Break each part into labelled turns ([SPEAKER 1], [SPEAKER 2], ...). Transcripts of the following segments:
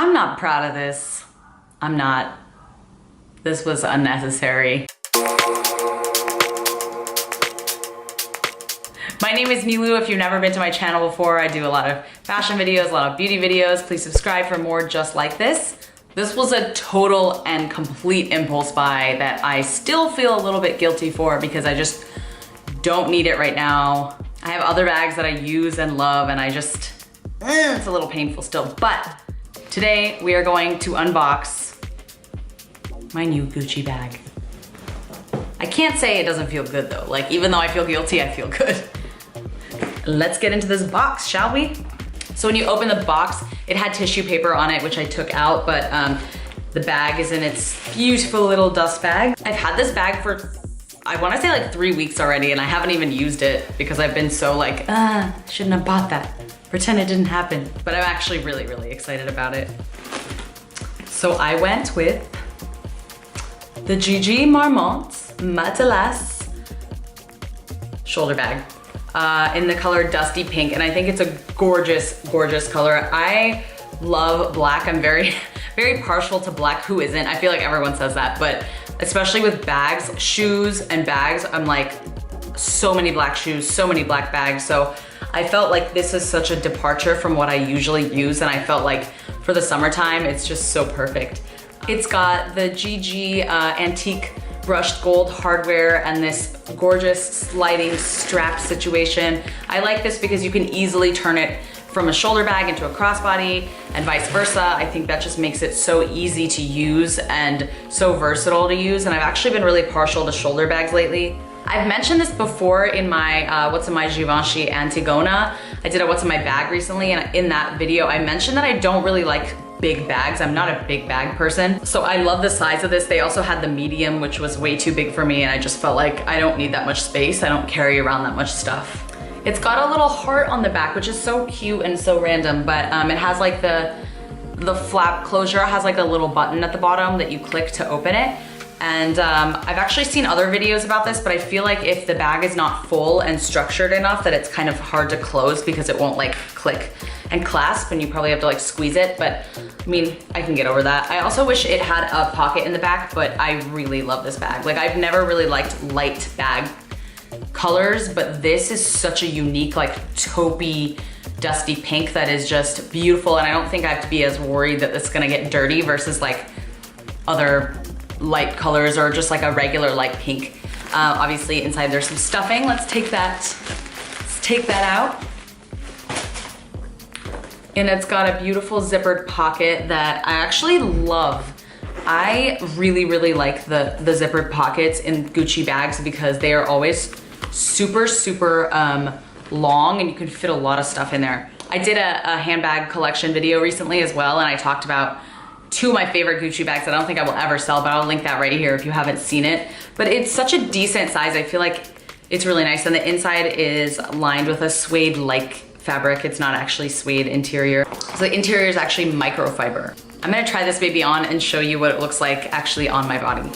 [SPEAKER 1] I'm not proud of this. I'm not. This was unnecessary. My name is Neelou. If you've never been to my channel before, I do a lot of fashion videos, a lot of beauty videos. Please subscribe for more just like this. This was a total and complete impulse buy that I still feel a little bit guilty for because I just don't need it right now. I have other bags that I use and love and I just, it's a little painful still. But today we are going to unbox my new Gucci bag. I can't say it doesn't feel good though. Like even though I feel guilty, I feel good. Let's get into this box, shall we? So when you open the box, it had tissue paper on it, which I took out, but the bag is in its beautiful little dust bag. I've had this bag for, I wanna say like 3 weeks already, and I haven't even used it because I've been so like, shouldn't have bought that. Pretend it didn't happen. But I'm actually really, really excited about it. So I went with the Marmont Matelassé shoulder bag. In the color Dusty Pink, and I think it's a gorgeous, gorgeous color. I love black. I'm very, very partial to black. Who isn't? I feel like everyone says that, but especially with bags, shoes and bags, I'm like, so many black shoes, so many black bags. So I felt like this is such a departure from what I usually use, and I felt like for the summertime, it's just so perfect. It's got the Givenchy antique brushed gold hardware and this gorgeous sliding strap situation. I like this because you can easily turn it from a shoulder bag into a crossbody and vice versa. I think that just makes it so easy to use and so versatile to use. And I've actually been really partial to shoulder bags lately. I've mentioned this before in my What's in my Givenchy Antigona. I did a What's in my bag recently, and in that video I mentioned that I don't really like big bags. I'm not a big bag person. So I love the size of this. They also had the medium, which was way too big for me, and I just felt like I don't need that much space. I don't carry around that much stuff. It's got a little heart on the back, which is so cute and so random, but it has like the flap closure has like a little button at the bottom that you click to open it. And I've actually seen other videos about this, but I feel like if the bag is not full and structured enough that it's kind of hard to close because it won't like click and clasp, and you probably have to like squeeze it, but I mean, I can get over that. I also wish it had a pocket in the back, but I really love this bag. Like I've never really liked light bag colors, but this is such a unique like taupey, dusty pink that is just beautiful, and I don't think I have to be as worried that it's gonna get dirty versus like other light colors or just like a regular light pink. Obviously inside there's some stuffing. Let's take that out. And it's got a beautiful zippered pocket that I actually love. I really, really like the zippered pockets in Gucci bags because they are always super, super long, and you can fit a lot of stuff in there. I did a handbag collection video recently as well, and I talked about 2 of my favorite Gucci bags that I don't think I will ever sell, but I'll link that right here if you haven't seen it. But it's such a decent size. I feel like it's really nice. And the inside is lined with a suede-like fabric. It's not actually suede interior. So the interior is actually microfiber. I'm gonna try this baby on and show you what it looks like actually on my body.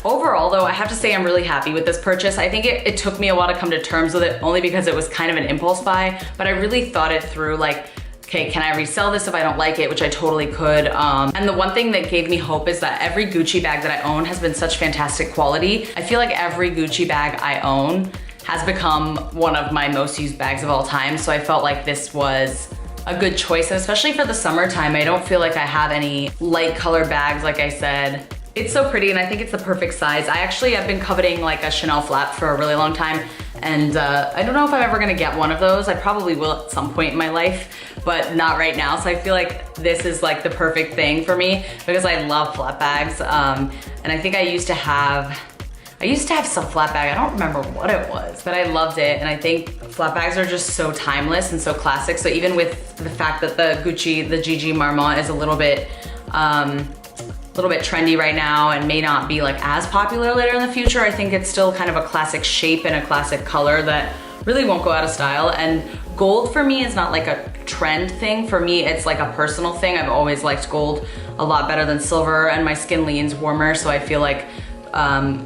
[SPEAKER 1] Overall though, I have to say I'm really happy with this purchase. I think it took me a while to come to terms with it, only because it was kind of an impulse buy, but I really thought it through, like, okay, can I resell this if I don't like it, which I totally could. And the one thing that gave me hope is that every Gucci bag that I own has been such fantastic quality. I feel like every Gucci bag I own has become one of my most used bags of all time, so I felt like this was a good choice, and especially for the summertime. I don't feel like I have any light color bags, like I said. It's so pretty, and I think it's the perfect size. I actually have been coveting like a Chanel flap for a really long time, and I don't know if I'm ever gonna get one of those. I probably will at some point in my life, but not right now. So I feel like this is like the perfect thing for me because I love flap bags. And I think I used to have some flap bag. I don't remember what it was, but I loved it. And I think flap bags are just so timeless and so classic. So even with the fact that the Givenchy Marmont is a little bit trendy right now and may not be like as popular later in the future, I think it's still kind of a classic shape and a classic color that really won't go out of style. And gold for me is not like a trend thing. For me, it's like a personal thing. I've always liked gold a lot better than silver, and my skin leans warmer, so I feel like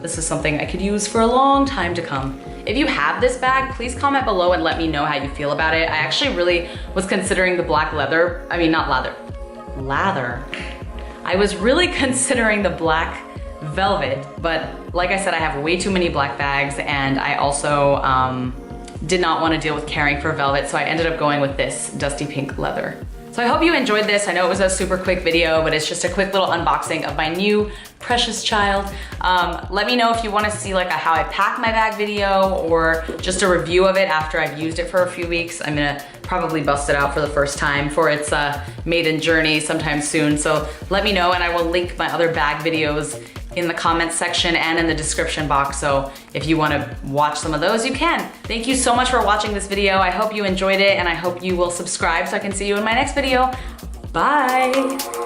[SPEAKER 1] this is something I could use for a long time to come. If you have this bag, please comment below and let me know how you feel about it. I actually really was considering the black leather. I mean, not lather. I was really considering the black velvet, but like I said, I have way too many black bags, and I also did not want to deal with caring for velvet, so I ended up going with this dusty pink leather. So I hope you enjoyed this. I know it was a super quick video, but it's just a quick little unboxing of my new precious child. Let me know if you want to see like a how I pack my bag video, or just a review of it after I've used it for a few weeks. I'm gonna probably bust it out for the first time for its maiden journey sometime soon. So let me know, and I will link my other bag videos in the comments section and in the description box. So if you want to watch some of those, you can. Thank you so much for watching this video. I hope you enjoyed it, and I hope you will subscribe so I can see you in my next video. Bye.